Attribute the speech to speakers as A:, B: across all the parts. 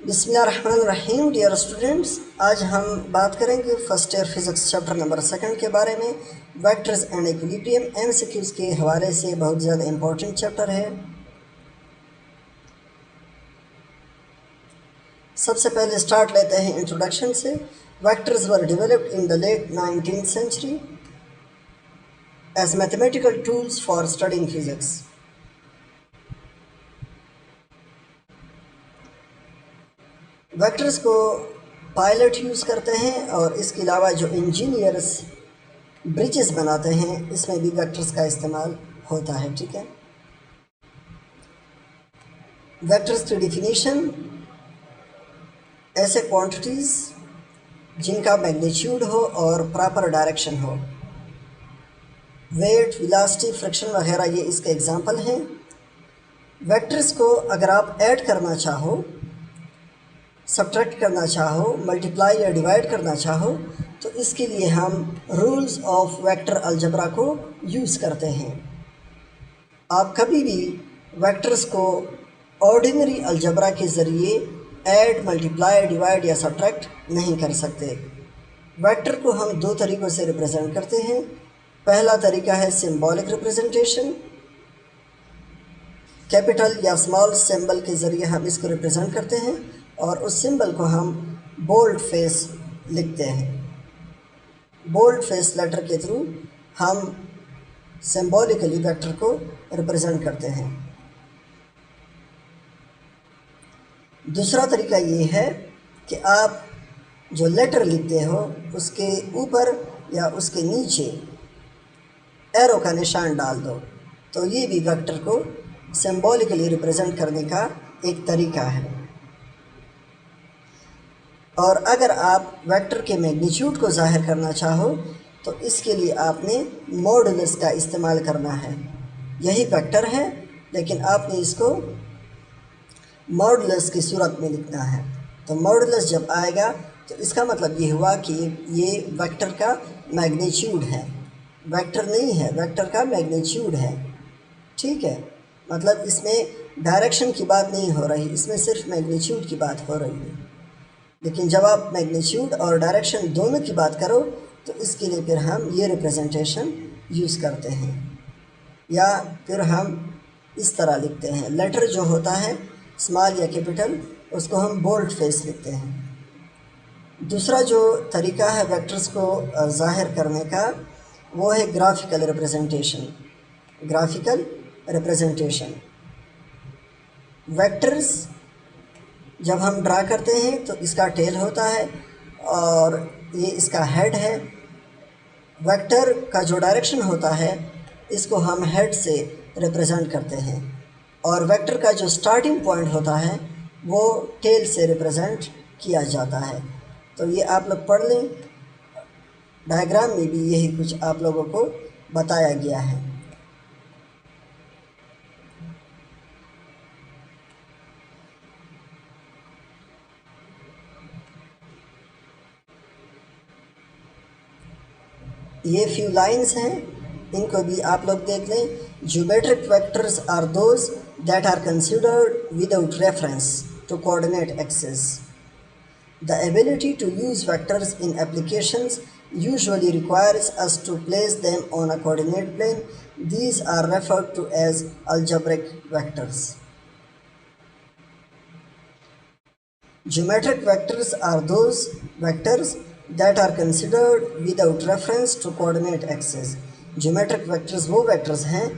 A: बिस्मिल्लाहिर्रहमानिर्रहीम। Dear students, आज हम बात करेंगे first year physics chapter number 2 के बारे में। वेक्टर्स एंड इक्विलिब्रियम एमसीक्यूज़ के हवाले से बहुत ज़्यादा इम्पोर्टेंट चैप्टर है। सबसे पहले स्टार्ट लेते हैं इंट्रोडक्शन से। Vectors were developed in the late 19th century as mathematical tools for studying physics. Vectors को पायलट यूज़ करते हैं और इसके अलावा जो इंजीनियर्स ब्रिजेस बनाते हैं इसमें भी वेक्टर्स का इस्तेमाल होता है। ठीक है, वेक्टर्स की डिफिनीशन: ऐसे क्वांटिटीज़ जिनका मैग्नीट्यूड हो और प्रॉपर डायरेक्शन हो। वेट, वेलोसिटी, फ्रिक्शन वगैरह ये इसके एग्जांपल हैं। वेक्टर्स को अगर आप ऐड करना चाहो, सब्ट्रैक्ट करना चाहो, मल्टीप्लाई या डिवाइड करना चाहो तो इसके लिए हम रूल्स ऑफ वेक्टर अलजेब्रा को यूज़ करते हैं। आप कभी भी वेक्टर्स को ऑर्डिनरी अलजेब्रा के ज़रिए ऐड, मल्टीप्लाई, डिवाइड या सब्ट्रैक्ट नहीं कर सकते। वेक्टर को हम दो तरीक़ों से रिप्रेजेंट करते हैं। पहला तरीका है सिंबॉलिक रिप्रेजेंटेशन। कैपिटल या स्मॉल सिंबल के ज़रिए हम इसको रिप्रेजेंट करते हैं और उस सिंबल को हम बोल्ड फेस लिखते हैं। बोल्ड फेस लेटर के थ्रू हम सिंबॉलिकली वेक्टर को रिप्रेजेंट करते हैं। दूसरा तरीका ये है कि आप जो लेटर लिखते हो उसके ऊपर या उसके नीचे एरो का निशान डाल दो, तो ये भी वेक्टर को सिंबॉलिकली रिप्रेजेंट करने का एक तरीका है। और अगर आप वेक्टर के मैग्नीट्यूड को ज़ाहिर करना चाहो तो इसके लिए आपने मॉडुलस का इस्तेमाल करना है। यही वेक्टर है लेकिन आपने इसको मॉडुलस की सूरत में लिखना है। तो मॉडुलस जब आएगा तो इसका मतलब ये हुआ कि ये वेक्टर का मैग्नीट्यूड है। वेक्टर नहीं है, वेक्टर का मैग्नीट्यूड है। ठीक है, मतलब इसमें डायरेक्शन की बात नहीं हो रही, इसमें सिर्फ मैग्नीट्यूड की बात हो रही है। लेकिन जब आप मैग्नीट्यूड और डायरेक्शन दोनों की बात करो तो इसके लिए फिर हम ये रिप्रेजेंटेशन यूज़ करते हैं, या फिर हम इस तरह लिखते हैं। लेटर जो होता है स्मॉल या कैपिटल, उसको हम बोल्ड फेस लिखते हैं। दूसरा जो तरीका है वेक्टर्स को ज़ाहिर करने का वो है graphical representation. Graphical representation vectors जब हम ड्रा करते हैं तो इसका टेल होता है और ये इसका हेड है। वेक्टर का जो डायरेक्शन होता है इसको हम हेड से रिप्रेजेंट करते हैं और वेक्टर का जो स्टार्टिंग पॉइंट होता है वो टेल से रिप्रेजेंट किया जाता है। तो ये आप लोग पढ़ लें, डायग्राम में भी यही कुछ आप लोगों को बताया गया है। ये फ्यू लाइंस हैं, इनको भी आप लोग देख लें। Geometric vectors are those that are considered without reference to coordinate axis. The ability to use vectors in applications usually requires us to place them on a coordinate plane. These are referred to as algebraic vectors. Geometric vectors are those vectors that are considered without reference to coordinate axis. Geometric vectors वो vectors हैं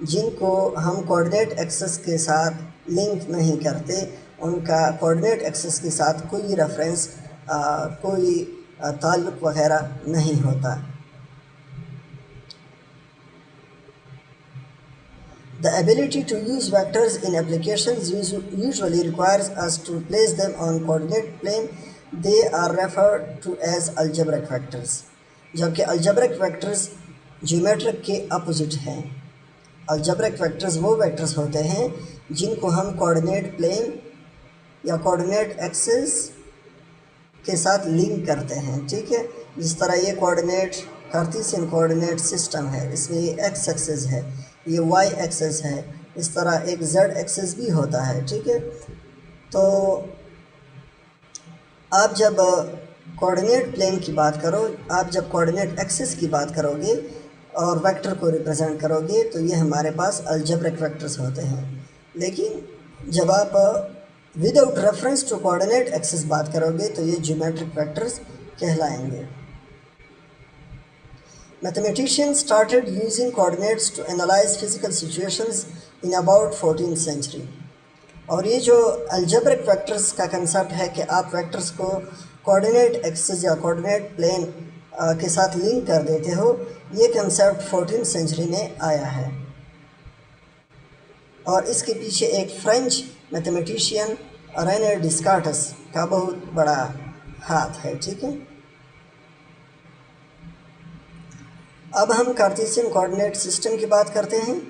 A: जिनको हम coordinate axis के साथ link नहीं करते, उनका coordinate axis के साथ कोई रेफरेंस, कोई ताल्लुक़ वगैरह नहीं होता। The ability to use vectors in applications usually requires us to place them on coordinate plane. They are referred to as algebraic vectors. जबकि algebraic vectors geometric के अपोजिट हैं। algebraic vectors वो vectors होते हैं जिनको हम coordinate plane या coordinate axis के साथ लिंक करते हैं। ठीक है, जिस तरह ये कोऑर्डिनेट कार्टेशियन कोऑर्डिनेट सिस्टम है, इसमें ये एक्स एक्सिस है, ये वाई एक्सिस है, इस तरह एक जेड एक्सिस भी होता है। ठीक है, तो आप जब कोऑर्डिनेट प्लेन की बात करो, आप जब कोऑर्डिनेट एक्सिस की बात करोगे और वेक्टर को रिप्रेजेंट करोगे तो ये हमारे पास अलजेब्रिक वेक्टर्स होते हैं। लेकिन जब आप without reference to coordinate axis बात करोगे तो ये ज्योमेट्रिक वेक्टर्स कहलाएंगे। Mathematicians started using coordinates to analyze physical situations in about 14th century। और ये जो अलजेब्रिक वेक्टर्स का कंसेप्ट है कि आप वेक्टर्स को कोऑर्डिनेट एक्सिस या कोऑर्डिनेट प्लेन के साथ लिंक कर देते हो, ये कंसेप्ट 14th सेंचुरी में आया है। और इसके पीछे एक फ्रेंच मैथमेटिशियन रेने डिस्कार्टस का बहुत बड़ा हाथ है। ठीक है, अब हम कार्टेशियन कोऑर्डिनेट सिस्टम की बात करते हैं।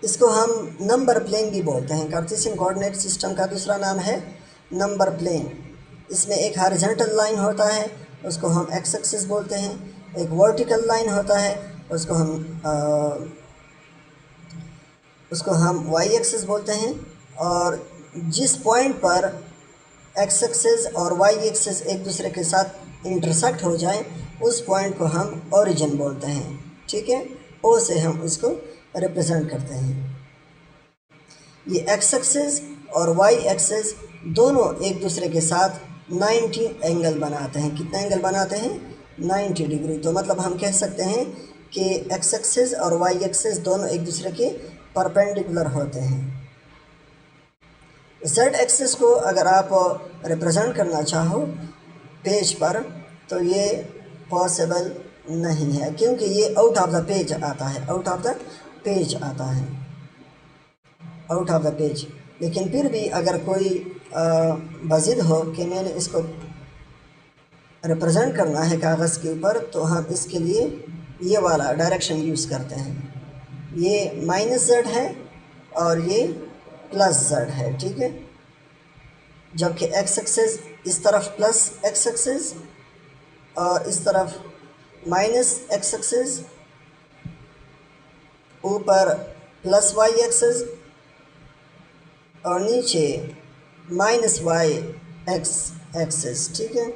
A: इसको हम नंबर प्लेन भी बोलते हैं। कार्टेशियन कोऑर्डिनेट सिस्टम का दूसरा नाम है नंबर प्लेन। इसमें एक हॉरिजॉन्टल लाइन होता है, उसको हम एक्स एक्सिस बोलते हैं। एक वर्टिकल लाइन होता है, उसको हम वाई एक्सिस बोलते हैं। और जिस पॉइंट पर एक्स एक्सिस और वाई एक्सिस एक दूसरे के साथ इंटरसेक्ट हो जाए उस पॉइंट को हम ओरिजिन बोलते हैं। ठीक है, ओ से हम उसको रिप्रेजेंट करते हैं। ये एक्स एक्सिस और वाई एक्सिस दोनों एक दूसरे के साथ 90 एंगल बनाते हैं। कितना एंगल बनाते हैं? 90 डिग्री। तो मतलब हम कह सकते हैं कि एक्स एक्सिस और वाई एक्सिस दोनों एक दूसरे के परपेंडिकुलर होते हैं। जेड एक्सिस को अगर आप रिप्रेजेंट करना चाहो पेज पर तो ये पॉसिबल नहीं है, क्योंकि ये आउट ऑफ द पेज आता है, आउट ऑफ द पेज आता है, आउट ऑफ द पेज। लेकिन फिर भी अगर कोई बजिद हो कि मैंने इसको रिप्रेजेंट करना है कागज़ के ऊपर, तो हम इसके लिए ये वाला डायरेक्शन यूज़ करते हैं। ये -z है और ये +z है। ठीक है, जबकि एक्स एक्सिस इस तरफ प्लस एक्स एक्सिस और इस तरफ माइनस एक्स एक्सिस, ऊपर प्लस वाई एक्सिस और नीचे माइनस वाई एक्स एक्सिस। ठीक है,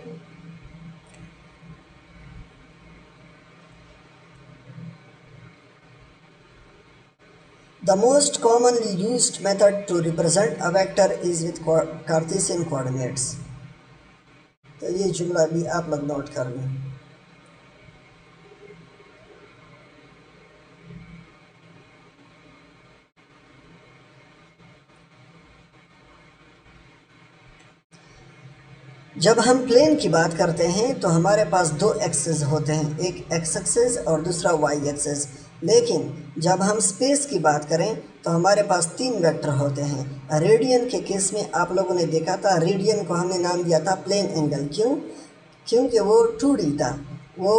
A: The most commonly used method to represent a vector is with Cartesian coordinates। तो ये जुमला भी आप लोग नोट कर लें। जब हम प्लेन की बात करते हैं तो हमारे पास दो एक्सिस होते हैं, एक एक्स एक्सिस और दूसरा वाई एक्सिस। लेकिन जब हम स्पेस की बात करें तो हमारे पास 3 वेक्टर होते हैं। रेडियन के केस में आप लोगों ने देखा था, रेडियन को हमने नाम दिया था प्लेन एंगल। क्यों? क्योंकि वो 2D था, वो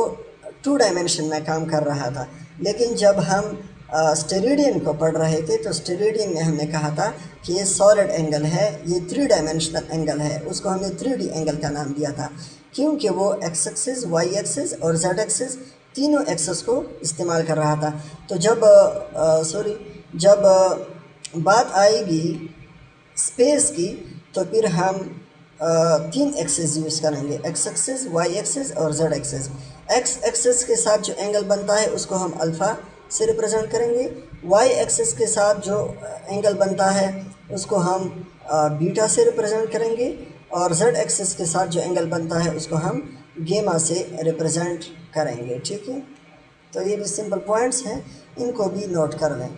A: 2 डायमेंशन में काम कर रहा था। लेकिन जब हम स्टेरेडियन को पढ़ रहे थे तो स्टेरेडियन में हमने कहा था कि ये सॉलिड एंगल है, ये 3 डायमेंशनल एंगल है, उसको हमने 3D एंगल का नाम दिया था, क्योंकि वो एक्स एक्सिस, वाई एक्सिस और जेड एक्सिस तीनों एक्सिस को इस्तेमाल कर रहा था। तो जब बात आएगी स्पेस की तो फिर हम 3 एक्सिस यूज़ करेंगे, एक्स एक्सिस, वाई एक्सिस और जेड एक्सिस। एक्स एक्सिस के साथ जो एंगल बनता है उसको हम अल्फ़ा से रिप्रेजेंट करेंगे। वाई एक्सिस के साथ जो एंगल बनता है उसको हम बीटा से रिप्रेजेंट करेंगे। और जेड एक्सिस के साथ जो एंगल बनता है उसको हम गेमा से रिप्रेजेंट करेंगे। ठीक है, तो ये भी सिंपल पॉइंट्स हैं, इनको भी नोट कर लें।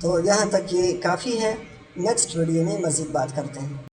A: तो यहाँ तक ये काफ़ी है, नेक्स्ट वीडियो में मज़ीद बात करते हैं।